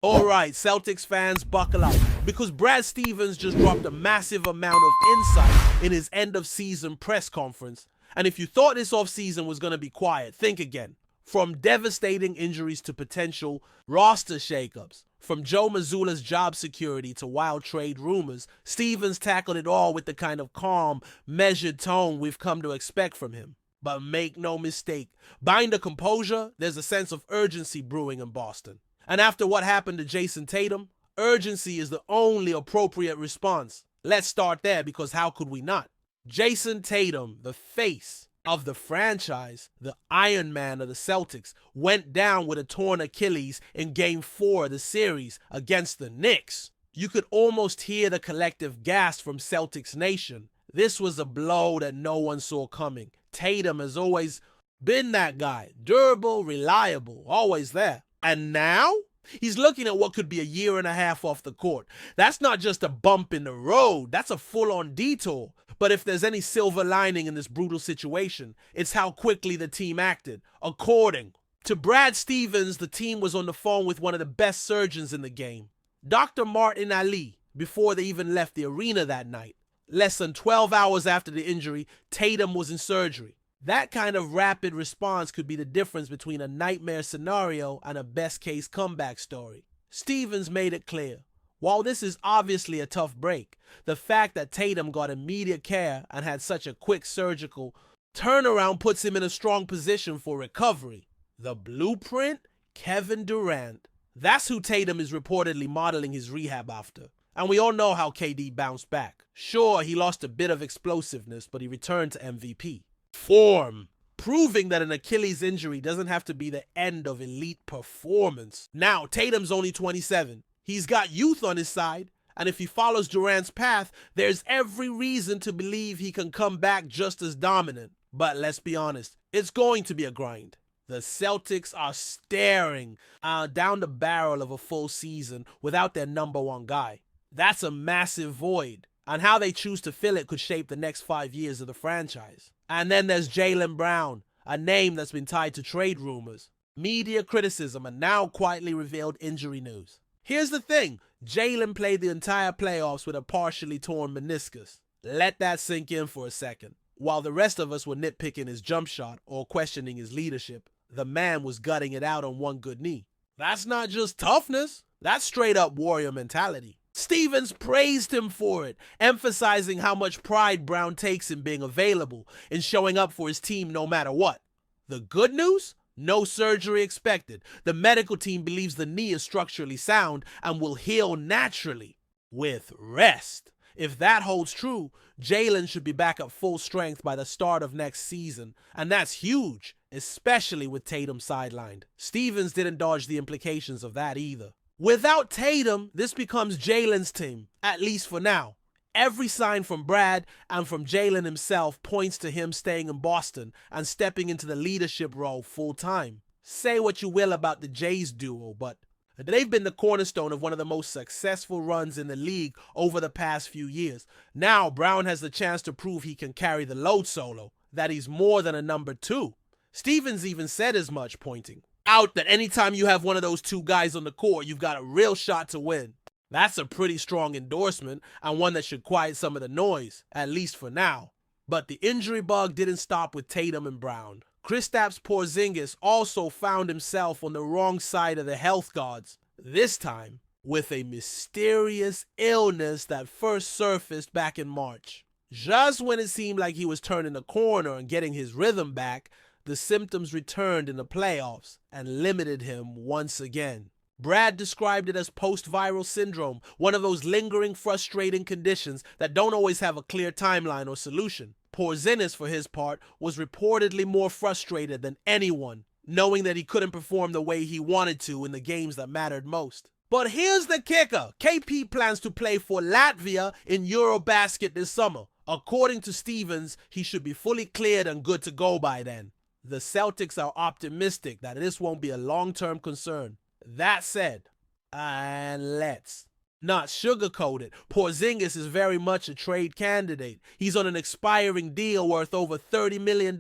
All right, Celtics fans, buckle up, because Brad Stevens just dropped a massive amount of insight in his end-of-season press conference. And if you thought this offseason was going to be quiet, think again. From devastating injuries to potential roster shakeups, from Joe Mazzulla's job security to wild trade rumors, Stevens tackled it all with the kind of calm, measured tone we've come to expect from him. But make no mistake, behind the composure, there's a sense of urgency brewing in Boston. And after what happened to Jason Tatum, urgency is the only appropriate response. Let's start there, because how could we not? Jason Tatum, the face of the franchise, the Iron Man of the Celtics, went down with a torn Achilles in Game 4 of the series against the Knicks. You could almost hear the collective gasp from Celtics Nation. This was a blow that no one saw coming. Tatum has always been that guy, durable, reliable, always there. And now, he's looking at what could be a year and a half off the court. That's not just a bump in the road, that's a full-on detour. But if there's any silver lining in this brutal situation, it's how quickly the team acted. According to Brad Stevens, the team was on the phone with one of the best surgeons in the game, Dr. Martin Ali, before they even left the arena that night. Less than 12 hours after the injury, Tatum was in surgery. That kind of rapid response could be the difference between a nightmare scenario and a best-case comeback story. Stevens made it clear, while this is obviously a tough break, the fact that Tatum got immediate care and had such a quick surgical turnaround puts him in a strong position for recovery. The blueprint? Kevin Durant. That's who Tatum is reportedly modeling his rehab after. And we all know how KD bounced back. Sure, he lost a bit of explosiveness, but he returned to MVP. Form, proving that an Achilles injury doesn't have to be the end of elite performance. Now, Tatum's only 27. He's got youth on his side, and if he follows Durant's path, there's every reason to believe he can come back just as dominant. But let's be honest, it's going to be a grind. The Celtics are staring down the barrel of a full season without their number one guy. That's a massive void, and how they choose to fill it could shape the next 5 years of the franchise. And then there's Jaylen Brown, a name that's been tied to trade rumors, media criticism, and now quietly revealed injury news. Here's the thing, Jaylen played the entire playoffs with a partially torn meniscus. Let that sink in for a second. While the rest of us were nitpicking his jump shot or questioning his leadership, the man was gutting it out on one good knee. That's not just toughness, that's straight up warrior mentality. Stevens praised him for it, emphasizing how much pride Brown takes in being available and showing up for his team no matter what. The good news? No surgery expected. The medical team believes the knee is structurally sound and will heal naturally with rest. If that holds true, Jaylen should be back at full strength by the start of next season, and that's huge, especially with Tatum sidelined. Stevens didn't dodge the implications of that either. Without Tatum, this becomes Jaylen's team, at least for now. Every sign from Brad and from Jaylen himself points to him staying in Boston and stepping into the leadership role full time. Say what you will about the Jays duo, but they've been the cornerstone of one of the most successful runs in the league over the past few years. Now Brown has the chance to prove he can carry the load solo, that he's more than a number two. Stevens even said as much, pointing out that anytime you have one of those two guys on the court, you've got a real shot to win. That's a pretty strong endorsement, and one that should quiet some of the noise, at least for now. But the injury bug didn't stop with Tatum and Brown. Kristaps Porzingis also found himself on the wrong side of the health gods, this time with a mysterious illness that first surfaced back in March. Just when it seemed like he was turning the corner and getting his rhythm back, the symptoms returned in the playoffs and limited him once again. Brad described it as post-viral syndrome, one of those lingering, frustrating conditions that don't always have a clear timeline or solution. Porzingis, for his part, was reportedly more frustrated than anyone, knowing that he couldn't perform the way he wanted to in the games that mattered most. But here's the kicker. KP plans to play for Latvia in Eurobasket this summer. According to Stevens, he should be fully cleared and good to go by then. The Celtics are optimistic that this won't be a long-term concern. That said, and let's not sugarcoated. Porzingis is very much a trade candidate. He's on an expiring deal worth over $30 million.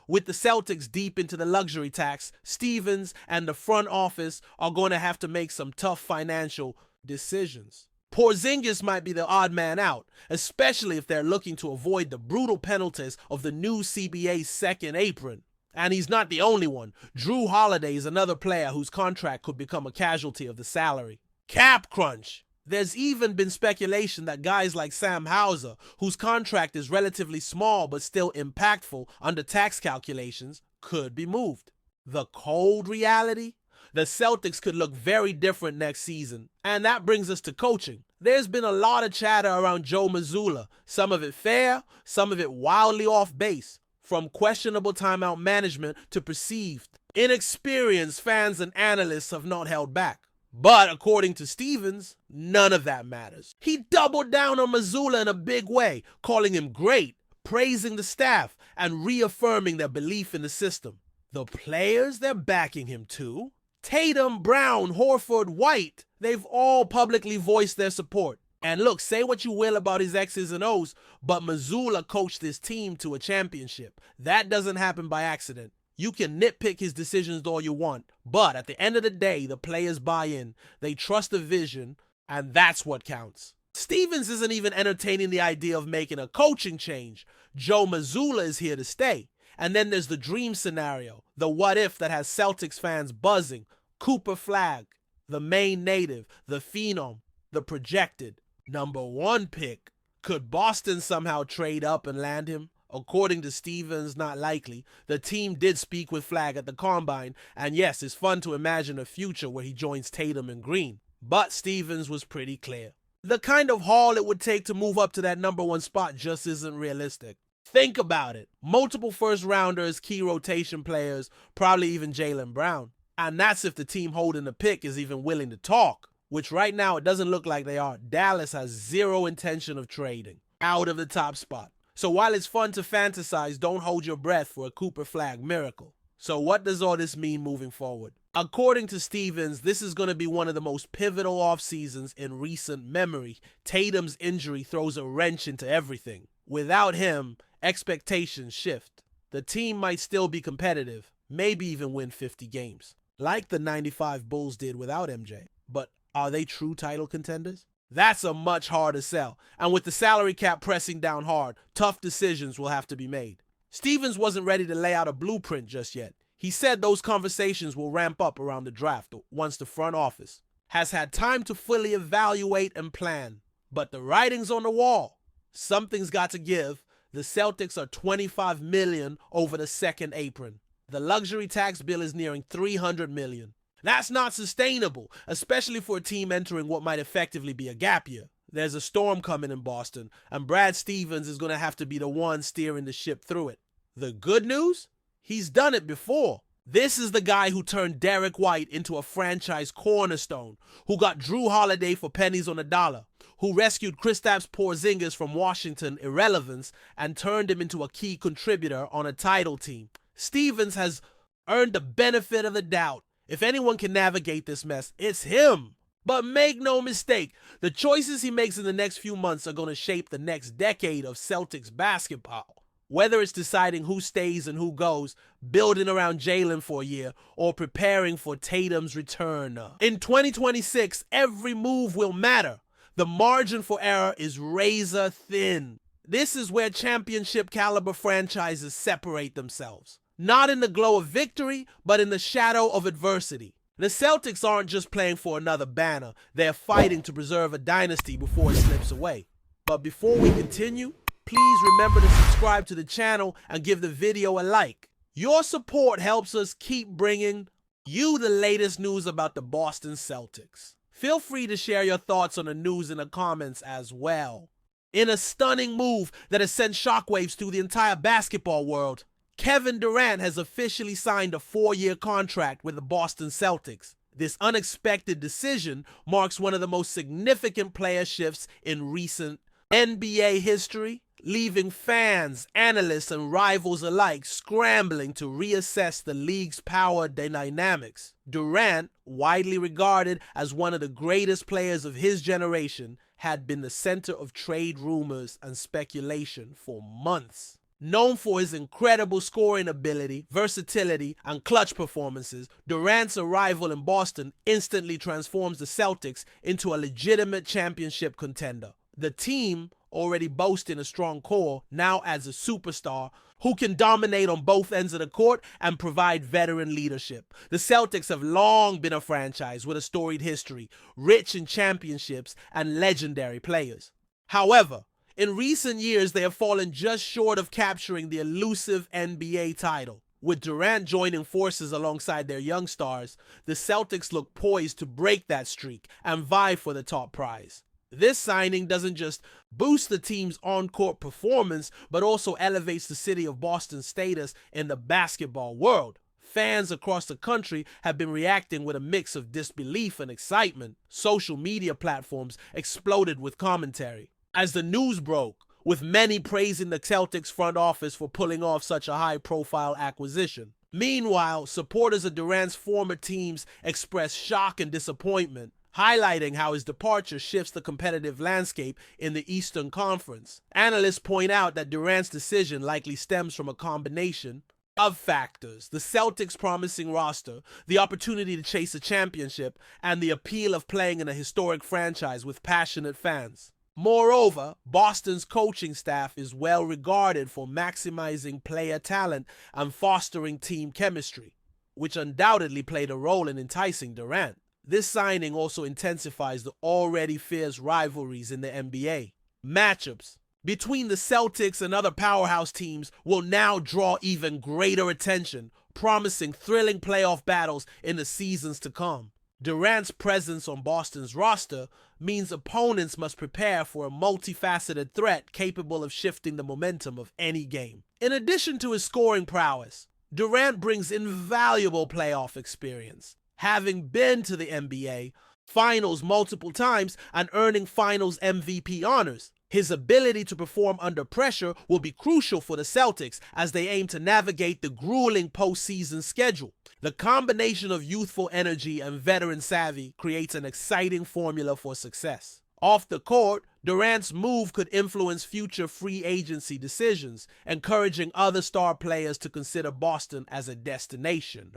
With the Celtics deep into the luxury tax, Stevens and the front office are going to have to make some tough financial decisions. Porzingis might be the odd man out, especially if they're looking to avoid the brutal penalties of the new CBA's second apron. And he's not the only one. Drew Holiday is another player whose contract could become a casualty of the salary. Cap crunch. There's even been speculation that guys like Sam Hauser, whose contract is relatively small but still impactful under tax calculations, could be moved. The cold reality? The Celtics could look very different next season. And that brings us to coaching. There's been a lot of chatter around Joe Mazzulla, some of it fair, some of it wildly off base. From questionable timeout management to perceived inexperience, fans and analysts have not held back. But according to Stevens, none of that matters. He doubled down on Mazzulla in a big way, calling him great, praising the staff, and reaffirming their belief in the system. The players, they're backing him too. Tatum, Brown, Horford, White, they've all publicly voiced their support. And look, say what you will about his X's and O's, but Mazzulla coached this team to a championship. That doesn't happen by accident. You can nitpick his decisions all you want, but at the end of the day, the players buy in. They trust the vision, and that's what counts. Stevens isn't even entertaining the idea of making a coaching change. Joe Mazzulla is here to stay. And then there's the dream scenario, the what if that has Celtics fans buzzing. Cooper Flagg, the main native, the phenom, the projected #1 pick. Could Boston somehow trade up and land him? According to Stevens, not likely. The team did speak with Flagg at the Combine, and yes, it's fun to imagine a future where he joins Tatum and Green. But Stevens was pretty clear. The kind of haul it would take to move up to that #1 spot just isn't realistic. Think about it. Multiple first-rounders, key rotation players, probably even Jaylen Brown. And that's if the team holding the pick is even willing to talk, which right now it doesn't look like they are. Dallas has zero intention of trading out of the top spot. So while it's fun to fantasize, don't hold your breath for a Cooper Flagg miracle. So what does all this mean moving forward? According to Stevens, this is going to be one of the most pivotal off seasons in recent memory. Tatum's injury throws a wrench into everything. Without him, expectations shift. The team might still be competitive, maybe even win 50 games, like the '95 Bulls did without MJ. But are they true title contenders? That's a much harder sell. And with the salary cap pressing down hard, tough decisions will have to be made. Stevens wasn't ready to lay out a blueprint just yet. He said those conversations will ramp up around the draft once the front office has had time to fully evaluate and plan. But the writing's on the wall. Something's got to give. The Celtics are $25 million over the second apron. The luxury tax bill is nearing $300 million. That's not sustainable, especially for a team entering what might effectively be a gap year. There's a storm coming in Boston, and Brad Stevens is going to have to be the one steering the ship through it. The good news? He's done it before. This is the guy who turned Derek White into a franchise cornerstone, who got Drew Holiday for pennies on a dollar, who rescued Kristaps Porzingis from Washington irrelevance and turned him into a key contributor on a title team. Stevens has earned the benefit of the doubt. If anyone can navigate this mess, it's him. But make no mistake, the choices he makes in the next few months are going to shape the next decade of Celtics basketball. Whether it's deciding who stays and who goes, building around Jaylen for a year, or preparing for Tatum's return. In 2026, every move will matter. The margin for error is razor thin. This is where championship caliber franchises separate themselves. Not in the glow of victory, but in the shadow of adversity. The Celtics aren't just playing for another banner. They're fighting to preserve a dynasty before it slips away. But before we continue, please remember to subscribe to the channel and give the video a like. Your support helps us keep bringing you the latest news about the Boston Celtics. Feel free to share your thoughts on the news in the comments as well. In a stunning move that has sent shockwaves through the entire basketball world, Kevin Durant has officially signed a 4-year contract with the Boston Celtics. This unexpected decision marks one of the most significant player shifts in recent NBA history. leaving fans, analysts, and rivals alike scrambling to reassess the league's power dynamics. Durant, widely regarded as one of the greatest players of his generation, had been the center of trade rumors and speculation for months. Known for his incredible scoring ability, versatility, and clutch performances, Durant's arrival in Boston instantly transforms the Celtics into a legitimate championship contender. The team, already boasting a strong core, now adds a superstar who can dominate on both ends of the court and provide veteran leadership. The Celtics have long been a franchise with a storied history, rich in championships and legendary players. However, in recent years, they have fallen just short of capturing the elusive NBA title. With Durant joining forces alongside their young stars, the Celtics look poised to break that streak and vie for the top prize. This signing doesn't just boost the team's on-court performance, but also elevates the city of Boston's status in the basketball world. Fans across the country have been reacting with a mix of disbelief and excitement. Social media platforms exploded with commentary as the news broke, with many praising the Celtics front office for pulling off such a high-profile acquisition. Meanwhile, supporters of Durant's former teams expressed shock and disappointment, highlighting how his departure shifts the competitive landscape in the Eastern Conference. Analysts point out that Durant's decision likely stems from a combination of factors: the Celtics' promising roster, the opportunity to chase a championship, and the appeal of playing in a historic franchise with passionate fans. Moreover, Boston's coaching staff is well regarded for maximizing player talent and fostering team chemistry, which undoubtedly played a role in enticing Durant. This signing also intensifies the already fierce rivalries in the NBA. Matchups between the Celtics and other powerhouse teams will now draw even greater attention, promising thrilling playoff battles in the seasons to come. Durant's presence on Boston's roster means opponents must prepare for a multifaceted threat capable of shifting the momentum of any game. In addition to his scoring prowess, Durant brings invaluable playoff experience, having been to the NBA Finals multiple times and earning Finals MVP honors. His ability to perform under pressure will be crucial for the Celtics as they aim to navigate the grueling postseason schedule. The combination of youthful energy and veteran savvy creates an exciting formula for success. Off the court, Durant's move could influence future free agency decisions, encouraging other star players to consider Boston as a destination.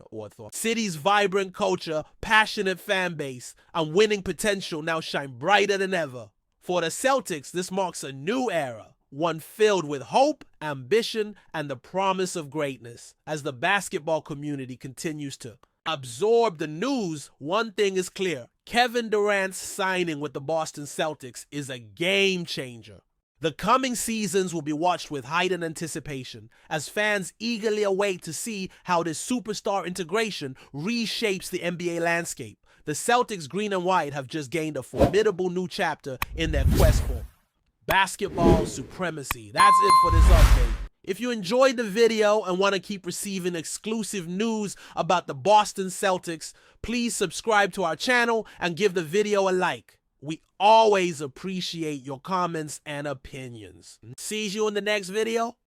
City's vibrant culture, passionate fan base, and winning potential now shine brighter than ever. For the Celtics, this marks a new era, one filled with hope, ambition, and the promise of greatness. As the basketball community continues to absorb the news, one thing is clear: Kevin Durant's signing with the Boston Celtics is a game changer. The coming seasons will be watched with heightened anticipation as fans eagerly await to see how this superstar integration reshapes the NBA landscape. The Celtics green and white have just gained a formidable new chapter in their quest for basketball supremacy. That's it for this update. If you enjoyed the video and want to keep receiving exclusive news about the Boston Celtics, please subscribe to our channel and give the video a like. We always appreciate your comments and opinions. See you in the next video.